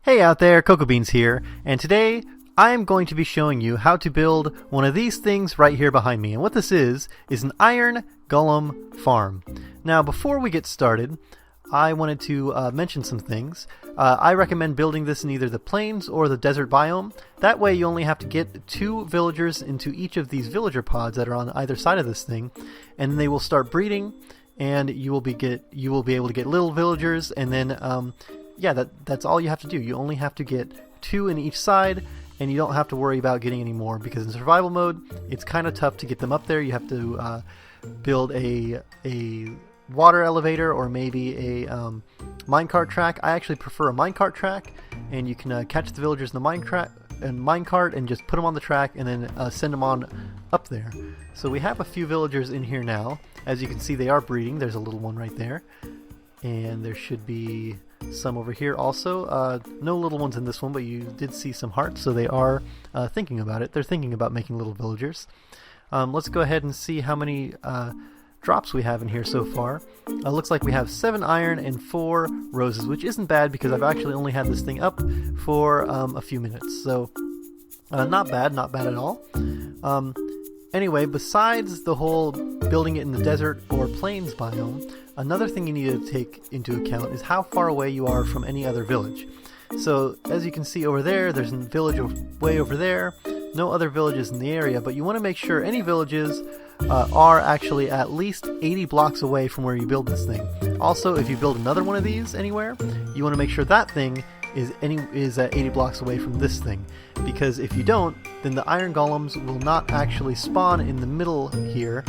Hey out there, Cocoa Beans here, and today I am going to be showing you how to build one of these things right here behind me. And what this is an iron golem farm. Now before we get started, I wanted to mention some things. I recommend building this in either the plains or the desert biome. That way you only have to get 2 villagers into each of these villager pods that are on either side of this thing, and they will start breeding, and you will be able to get little villagers, and then yeah, that's all you have to do. You only have to get 2 in each side, and you don't have to worry about getting any more, because in survival mode, it's kind of tough to get them up there. You have to build a water elevator or maybe a minecart track. I actually prefer a minecart track, and you can catch the villagers in the minecart and just put them on the track and then send them on up there. So we have a few villagers in here now. As you can see, they are breeding. There's a little one right there. And there should be some over here also. No little ones in this one, but you did see some hearts, so they are thinking about it. They're thinking about making little villagers. Let's go ahead and see how many drops we have in here so far. Looks like we have 7 iron and 4 roses, which isn't bad because I've actually only had this thing up for a few minutes. So not bad at all. Anyway, besides the whole building it in the desert or plains biome, another thing you need to take into account is how far away you are from any other village. So as you can see over there, there's a village way over there. No other villages in the area, but you want to make sure any villages are actually at least 80 blocks away from where you build this thing. Also, if you build another one of these anywhere, you want to make sure that thing is 80 blocks away from this thing, because if you don't, then the iron golems will not actually spawn in the middle here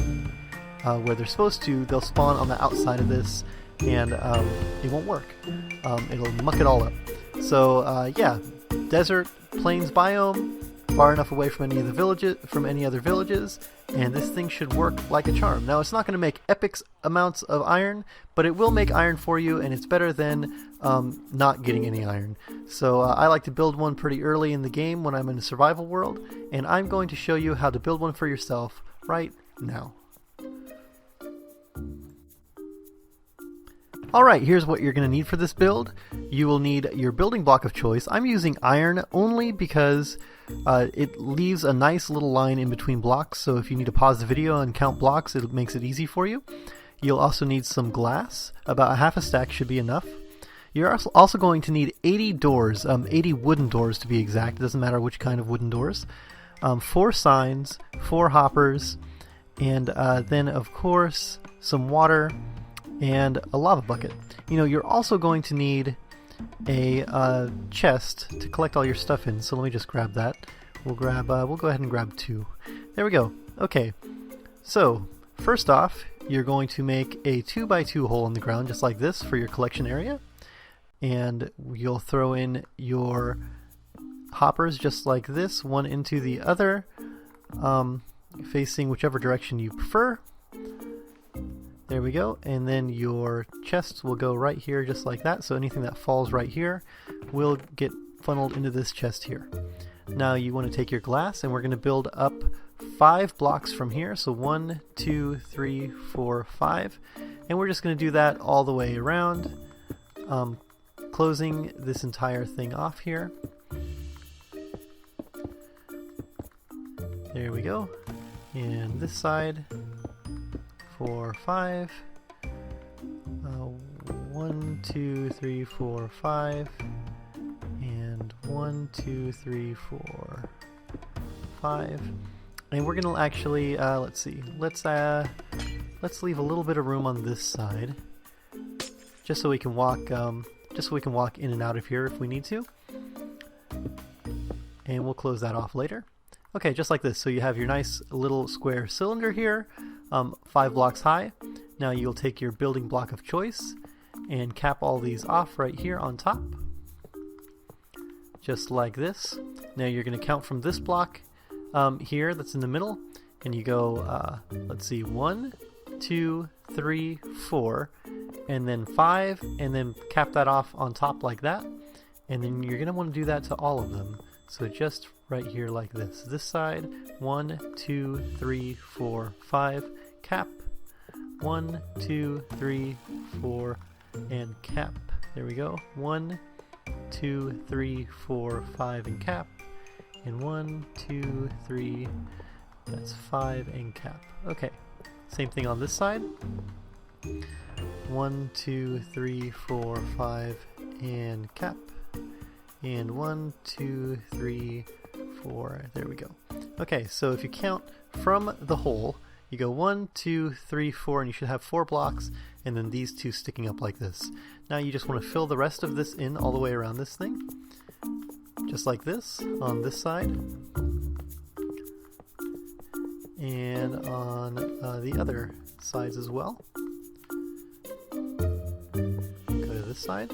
where they're supposed to. They'll spawn on the outside of this, and it won't work. It'll muck it all up. So yeah, desert, plains biome, far enough away from any other villages, and this thing should work like a charm. Now, it's not going to make epic amounts of iron, but it will make iron for you, and it's better than not getting any iron. So I like to build one pretty early in the game when I'm in a survival world, and I'm going to show you how to build one for yourself right now. Alright, here's what you're going to need for this build. You will need your building block of choice. I'm using iron only because it leaves a nice little line in between blocks, so if you need to pause the video and count blocks, it makes it easy for you. You'll also need some glass. About a half a stack should be enough. You're also going to need 80 doors, 80 wooden doors to be exact. It doesn't matter which kind of wooden doors. 4 signs, 4 hoppers, and then of course some water and a lava bucket. You know, you're also going to need a chest to collect all your stuff in, so let me just grab that. We'll go ahead and grab 2. There we go. Okay, so first off, you're going to make a 2x2 hole in the ground just like this for your collection area, and you'll throw in your hoppers just like this, one into the other, facing whichever direction you prefer. There we go, and then your chests will go right here just like that, so anything that falls right here will get funneled into this chest here. Now you want to take your glass, and we're going to build up 5 blocks from here, so 1, 2, 3, 4, 5, and we're just going to do that all the way around, closing this entire thing off here. There we go, and this side, 4, 5, 1, 2, 3, 4, 5, and 1, 2, 3, 4, 5, and we're gonna actually let's see, let's leave a little bit of room on this side, just so we can walk in and out of here if we need to, and we'll close that off later. Okay, just like this. So you have your nice little square cylinder here, 5 blocks high. Now you'll take your building block of choice and cap all these off right here on top, just like this. Now you're going to count from this block here that's in the middle, and you go, let's see, 1, 2, 3, 4, and then 5, and then cap that off on top like that, and then you're going to want to do that to all of them. So just right here like this. This side, 1, 2, 3, 4, 5, cap, 1, 2, 3, 4, and cap. There we go. 1, 2, 3, 4, 5 and cap, and 1, 2, 3, that's 5 and cap. Okay, same thing on this side. 1, 2, 3, 4, 5 and cap, and 1, 2, 3, 4, there we go. Okay, so if you count from the hole, you go 1, 2, 3, 4, and you should have 4 blocks, and then these two sticking up like this. Now you just want to fill the rest of this in all the way around this thing, just like this, on this side, and on the other sides as well. Go to this side.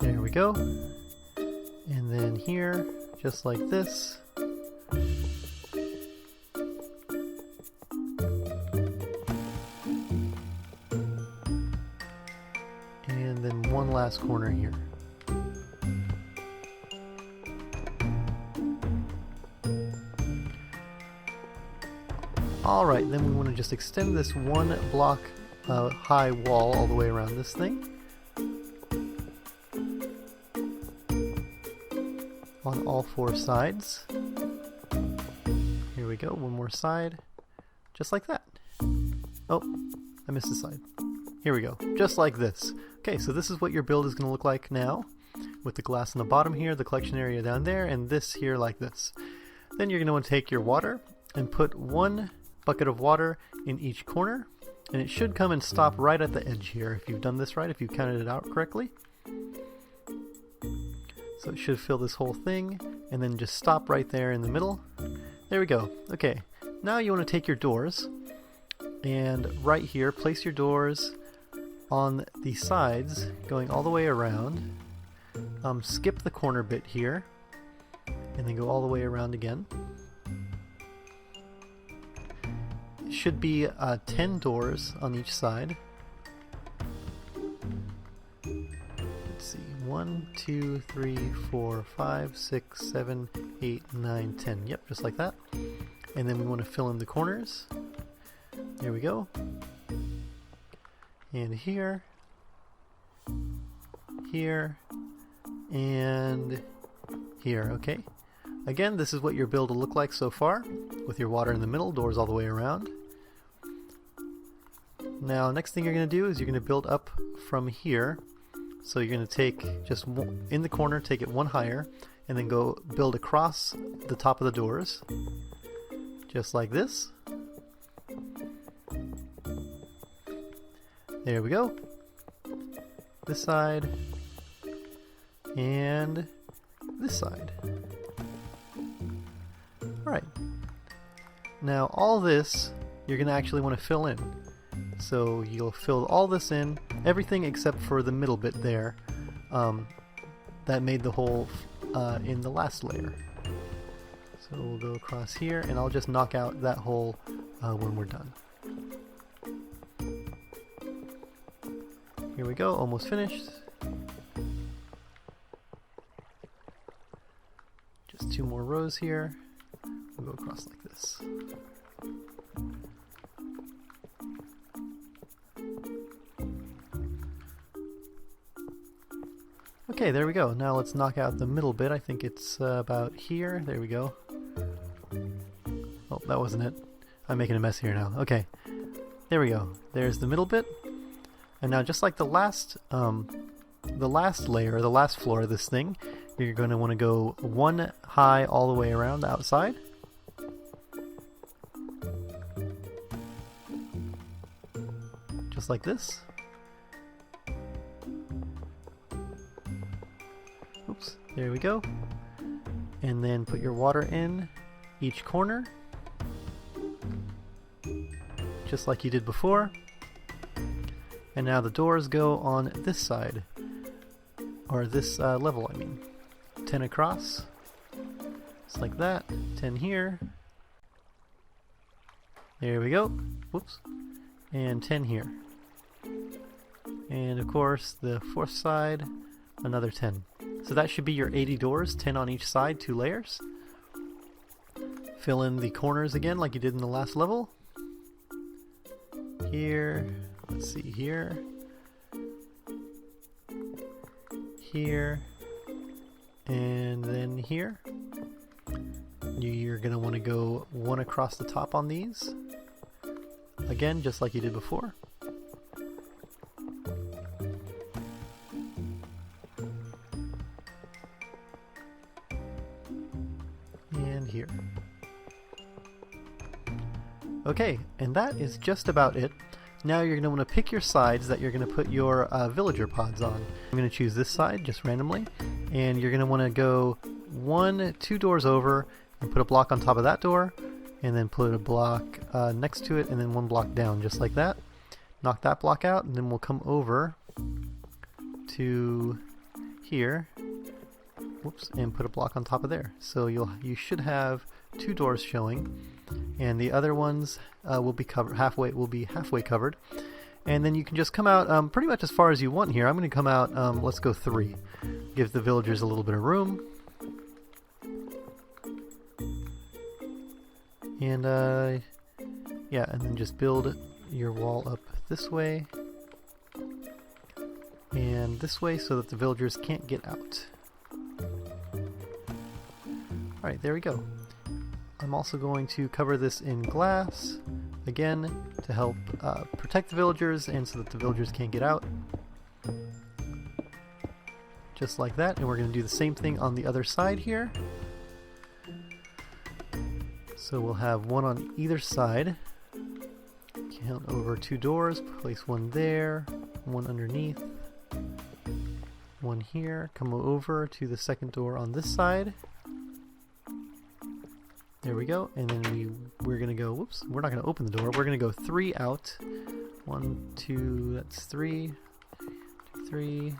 There we go. And then here, just like this. And then one last corner here. Alright, then we want to just extend this one block high wall all the way around this thing. On all 4 sides. Here we go, one more side. Just like that. Oh, I missed a side. Here we go, just like this. Okay, so this is what your build is going to look like now, with the glass on the bottom here, the collection area down there, and this here like this. Then you're going to want to take your water and put 1 bucket of water in each corner, and it should come and stop right at the edge here if you've done this right, if you've counted it out correctly. So it should fill this whole thing, and then just stop right there in the middle. There we go. Okay, now you want to take your doors, and right here, place your doors on the sides, going all the way around. Skip the corner bit here, and then go all the way around again. It should be 10 doors on each side. Let's see, 1, 2, 3, 4, 5, 6, 7, 8, 9, 10. Yep, just like that. And then we want to fill in the corners. There we go. And here, here, and here, okay. Again, this is what your build will look like so far, with your water in the middle, doors all the way around. Now, next thing you're going to do is you're going to build up from here. So you're going to take just in the corner, take it 1 higher, and then go build across the top of the doors, just like this. There we go. This side, and this side. Alright. Now all this you're going to actually want to fill in. So you'll fill all this in, everything except for the middle bit there. That made the hole in the last layer. So we'll go across here, and I'll just knock out that hole when we're done. Here we go, almost finished. Just 2 more rows here. We'll go across like this. Okay, there we go. Now let's knock out the middle bit. I think it's about here. There we go. Oh, that wasn't it. I'm making a mess here now. Okay, there we go. There's the middle bit. And now, just like the last layer, the last floor of this thing, you're going to want to go 1 high all the way around the outside. Just like this. Oops, there we go. And then put your water in each corner, just like you did before. And now the doors go on this side, or this level, I mean. 10 across, just like that. 10 here. There we go. Whoops. And 10 here. And of course, the 4th side, another 10. So that should be your 80 doors, 10 on each side, 2 layers. Fill in the corners again like you did in the last level. here, let's see, here, here, and then here. You're going to want to go one across the top on these. Again, just like you did before. And here. Okay, and that is just about it. Now you're going to want to pick your sides that you're going to put your villager pods on. I'm going to choose this side just randomly, and you're going to want to go 2 doors over and put a block on top of that door, and then put a block next to it, and then 1 block down, just like that. Knock that block out, and then we'll come over to here, whoops, and put a block on top of there. So you should have 2 doors showing, and the other ones will be halfway covered. And then you can just come out pretty much as far as you want here. I'm going to come out, let's go 3. Give the villagers a little bit of room. And yeah, and then just build your wall up this way and this way so that the villagers can't get out. Alright, there we go. I'm also going to cover this in glass, again, to help protect the villagers and so that the villagers can't get out. Just like that, and we're going to do the same thing on the other side here. So we'll have 1 on either side. Count over 2 doors, place 1 there, 1 underneath, 1 here. Come over to the second door on this side. There we go, and then we're gonna go, whoops, we're not gonna open the door, we're gonna go 3 out. 1, 2, that's 3, 2, 3.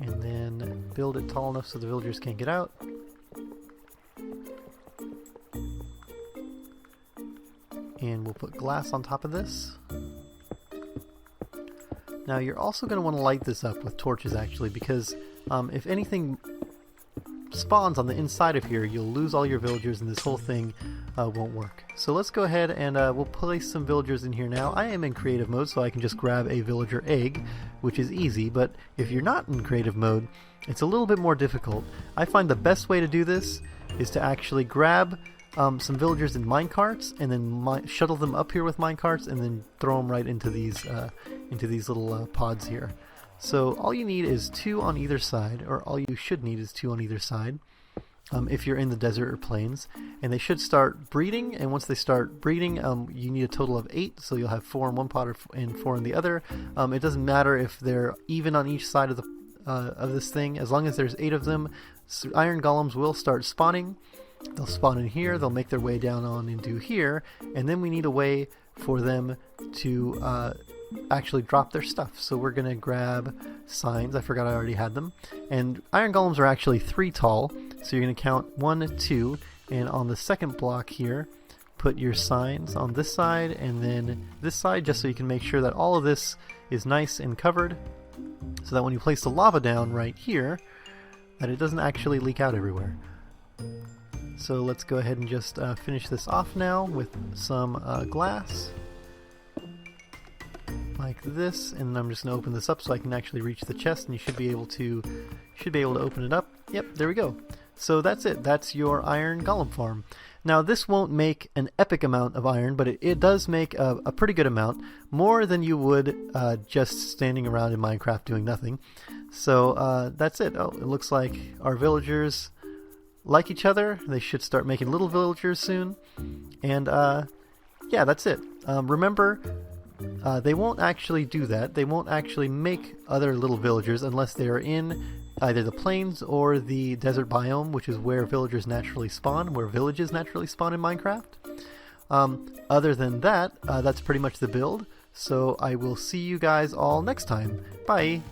And then build it tall enough so the villagers can't get out. And we'll put glass on top of this. Now you're also going to want to light this up with torches actually, because if anything spawns on the inside of here, you'll lose all your villagers and this whole thing won't work. So let's go ahead and we'll place some villagers in here now. I am in creative mode, so I can just grab a villager egg, which is easy, but if you're not in creative mode, it's a little bit more difficult. I find the best way to do this is to actually grab some villagers in minecarts and then shuttle them up here with minecarts and then throw them right into these little pods here. So all you need is 2 on either side, or all you should need is 2 on either side if you're in the desert or plains, and they should start breeding, and once they start breeding you need a total of 8, so you'll have 4 in one pod and 4 in the other. It doesn't matter if they're even on each side of this thing, as long as there's 8 of them. So iron golems will start spawning. They'll spawn in here, they'll make their way down on into here, and then we need a way for them to actually drop their stuff. So we're going to grab signs. I forgot I already had them. And iron golems are actually 3 tall, so you're going to count 1, 2, and on the second block here, put your signs on this side and then this side, just so you can make sure that all of this is nice and covered, so that when you place the lava down right here, that it doesn't actually leak out everywhere. So let's go ahead and just finish this off now with some glass, like this, and I'm just going to open this up so I can actually reach the chest, and you should be able to open it up. Yep, there we go. So that's it. That's your iron golem farm. Now this won't make an epic amount of iron, but it does make a pretty good amount, more than you would just standing around in Minecraft doing nothing. So that's it. Oh, it looks like our villagers like each other. They should start making little villagers soon. And yeah, that's it. Remember, they won't actually do that. They won't actually make other little villagers unless they are in either the plains or the desert biome, which is where villagers naturally spawn, where villages naturally spawn in Minecraft. Other than that, that's pretty much the build. So I will see you guys all next time. Bye!